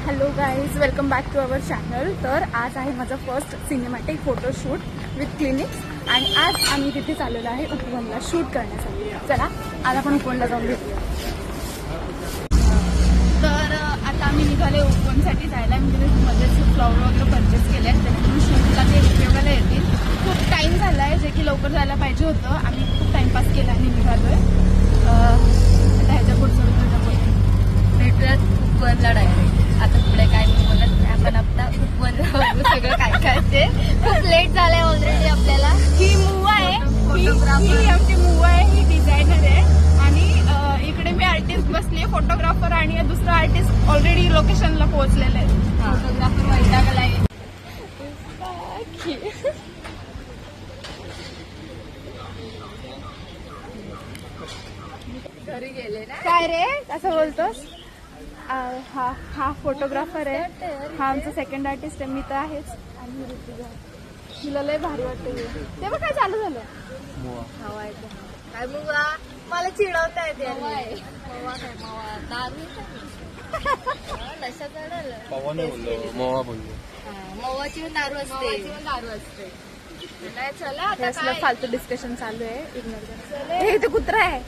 Hello guys, welcome back to our channel. तर आज आहे माझं first cinematic photoshoot with clinics आणि आज आम्ही तिथे चाललेलो आहे उपवनला शूट करण्यासाठी. चला आज आपण उपवनला जाऊन भेटूया. तर आता आम्ही निघाले उपवनसाठी जायला. मी तिथे मध्येच फ्लॉवर वगैरे परचेस केले आहेत, त्याच्यातून शूटला ते उपयोगाला येतील. खूप टाईम झाला आहे, जे की लवकर जायला पाहिजे होतं. आम्ही खूप टाईमपास केला आणि निघालो आहे. आता ह्याच्या पुढचं भेटूयात उपवनला डायरेक्ट. आता पुढे काय मी बोलत नाही, आपण आता उपवनला बघू सगळं काय काय ते. खूप लेट झालंय ऑलरेडी आपल्याला. ही मूवा आहे, फोटोग्राफर. ही आमची मूवा आहे, ही डिझायनर आहे आणि इकडे मी आर्टिस्ट बसली आहे, फोटोग्राफर, आणि दुसरा आर्टिस्ट ऑलरेडी लोकेशनला पोहोचलेले आहे. फोटोग्राफर वैतागला आहे. घरी गेले ना. काय रे असं बोलतोस? हा फोटोग्राफर आहे, हा आमचा सेकंड आर्टिस्ट आहे. मी तर आहेच. आणि ऋतुजा, तिला लय भारी वाटतं. तेव्हा काय चालू झालं? काय मुवा मला चिडवता येते. मवा काय मवा दारू नशा चढल. मवाची पण दारू असते. नाही चला आता फालतू डिस्कशन चालू आहे, इग्नोर करा. हे तो कुत्रा आहे.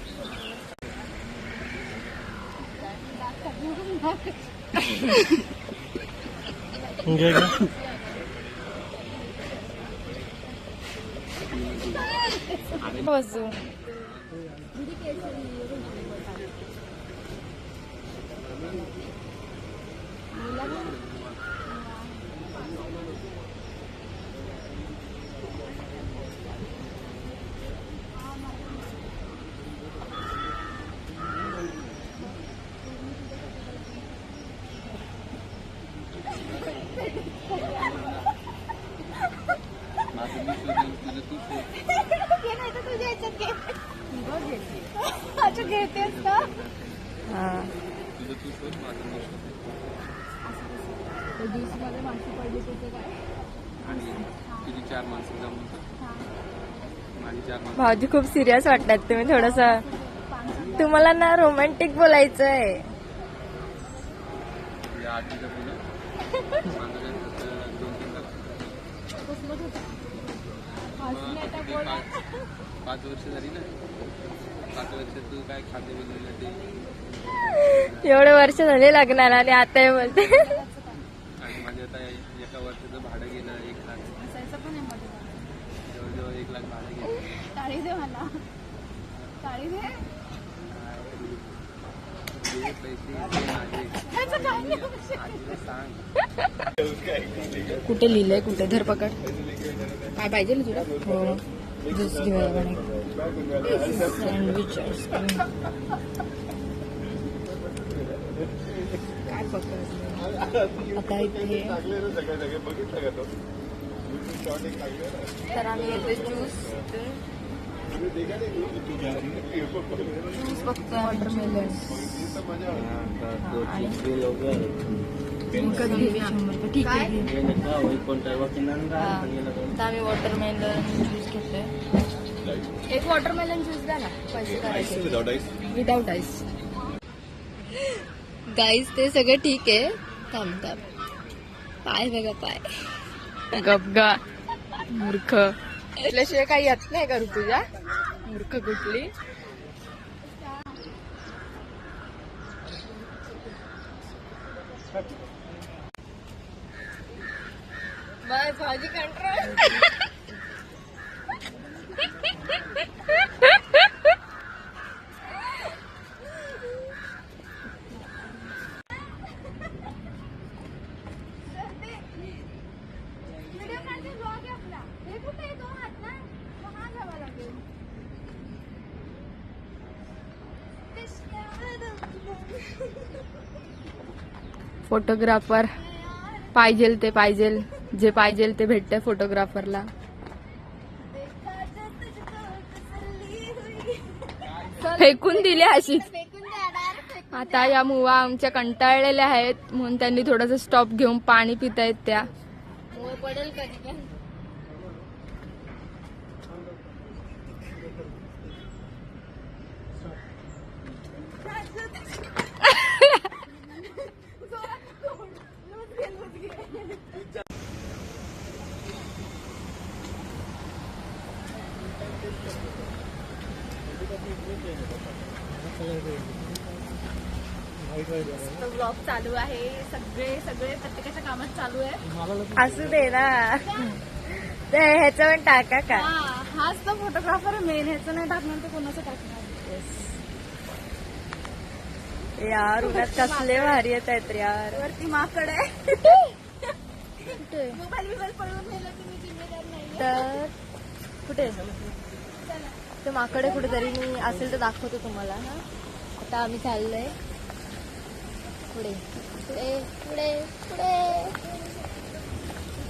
बसू घेतेस का? मध्ये माशी पडली तिथे काय? भाऊजी खूप सिरियस वाटतात तुम्ही. थोडस तुम्हाला ना रोमॅन्टिक बोलायचंय. पाच वर्ष झाली ना. 5 वर्ष तू काय खाते ते. एवढे वर्ष झाले लग्नाला आणि आता हे बोलते. आणि माझे आता एका वर्षाचं भाडं गेलं 1 लाख. जवळजवळ 1 लाख भाडं गेलं. टाळी दे मला, टाळी दे. जे पैसे माझे आजीला सांग. कुठे लिहिलंय, कुठे धरपकड काय पाहिजे ना तुला? हो ज्यूस घेऊया. सँडविच काय पकड आता इथे. तर आम्ही येतोय ज्यूस बघतोय. वॉटरमेलन ठीक आहे. आम्ही वॉटरमेलन ज्यूस घेतोय. एक वॉटरमेलन ज्यूस द्या ना. पैसे करायचे विदाउट आईस. गाईस ते सगळं ठीक आहे. थांब पाय बघा, पाय गपगा. मूर्ख असल्याशिवाय काही येत नाही करू तुझ्या. मूर्ख कुठली. बाय भाजी कंट्रोल. फोटोग्राफर पाहिजेल ते पाहिजेल, जे पाहिजेल ते भेटते फोटोग्राफरला. फेकून दिले अशीच. आता या मुवा आमच्या कंटाळलेल्या आहेत म्हणून त्यांनी थोडस स्टॉप घेऊन पाणी पितायत. त्या पडेल कधी ब्लॉग चालू आहे, सगळे प्रत्येकाच्या कामात चालू आहे. असू दे ना, ते ह्याचं पण टाका का. हाच तो फोटोग्राफर मेन, ह्याचं नाही टाकणार तर कोणाचं टाकणार. यार उन्हात कसले भारी येत आहेत यार. वरती माकड आहे. मोबाईल पळून नेलं की मी जिम्मेदार नाही. तर कुठे ते माकडे कुठेतरी, मी असेल तर दाखवतो तुम्हाला. हा आता आम्ही चाललोय पुढे पुढे पुढे पुढे.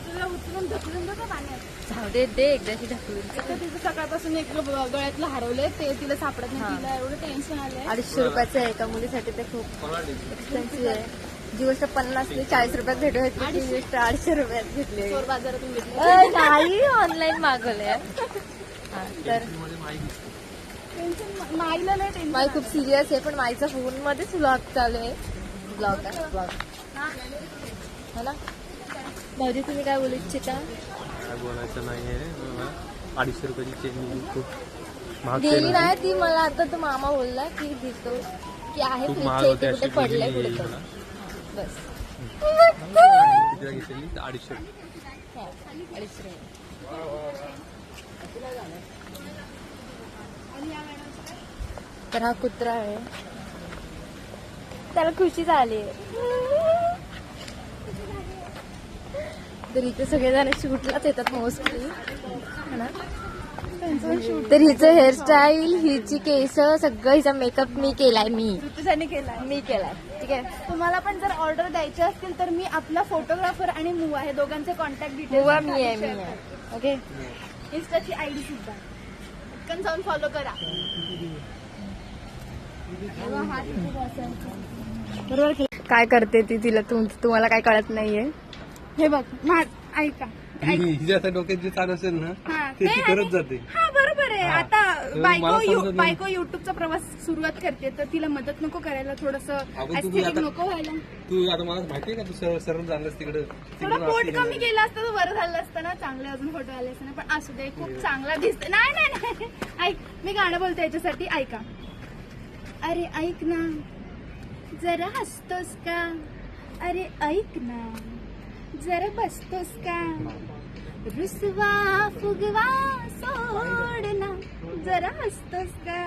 तुला उचलून ढकलून बघा पाण्यात. जाऊ दे दे एकदाची ढकलून. तर तिचं सकाळपासून एक गळ्यातलं हरवलंय, ते तिला सापडत नाही. तिला एवढं टेन्शन आलंय. 250 रुपयाचं आहे एका मुलीसाठी, ते खूप एक्सपेन्सिव्ह आहे. जी गोष्ट 50 ते 40 रुपयात भेटू शकते ती गोष्ट 250 रुपयात घेतली. चोर बाजारातून घेतलं. नाही ऑनलाईन मागवलंय. तर टेन्शन माईला नाही टेन्शन. माई खूप सिरियस आहे, पण माईचा फोन मध्येच व्लॉग चालू आहे. ब्लॉग हो ना. भाऊजी तुम्ही काय बोलू इच्छिता. काय बोलायचं नाहीये. 250 रुपयाची चेन खूप महाग गेली नाही ती. मला आता तो मामा बोलला की दिसतो की आहे खूप फ्रीजच्या महाग होते, इथे कुठे अशी पडलंय गेली कुठे मला. बस. कितीला घेतलेली 250. हा, 250 रुपये. तर हा कुत्रा आहे, त्याला खुशी झाली. तर इथे सगळेजण शूटलाच येतात मोस्टली, ना. तर हिचं हेअरस्टाईल, हिची केस, सगळं हिचा मेकअप मी केलाय. ऋतुजाने केलाय. मी केलाय. ठीक आहे. तुम्हाला पण जर ऑर्डर द्यायची असतील तर मी आपला फोटोग्राफर आणि मुवा हे दोघांचे कॉन्टॅक्ट डिटेल्स मुवा मी आहे. ओके. इंस्टाची आयडी सुद्धा पटकन जाऊन फॉलो करा. बरोबर. काय करते ती, तिला तुम्हाला काय कळत नाहीये. हे बघ ऐका. हिच्या डोक्यात जे चालू असेल ना हा, ते ते ती आणि- करत जाते. हा बरोबर आहे. हा. आता तर मला समजत नाही. बायको युट्यूबचा प्रवास सुरुवात करते तर तिला मदत नको करायला, थोडस अगं तुम्ही ऍस्थेटिक आता- नको व्हायला. तू आता मला माहितीये का, तू सरळ झालंस तिकडे. थोडं पोट कमी केलं असतं तर बरं झालं असतं ना, चांगले अजून फोटो आले असते ना. पण असू दे, खूप चांगला दिसत. नाही नाही नाही, ऐक, मी गाणं बोलते याच्यासाठी, ऐका. अरे ऐक ना जरा हसतोस का, अरे ऐक ना जरा बसतोस का, रुसवा फुगवा सोडना, जरा हसतोस का.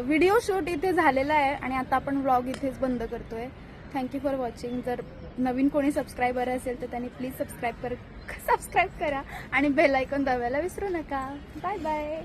व्हिडिओ शूट इथे झालेला आहे आणि आता आपण व्लॉग इथेच बंद करतोय. Thank you for watching. जर नवीन कोणी सबस्क्रायबर असेल तर त्यांनी प्लीज सबस्क्राईब करा आणि बेल आयकॉन दाबायला विसरू नका. Bye bye.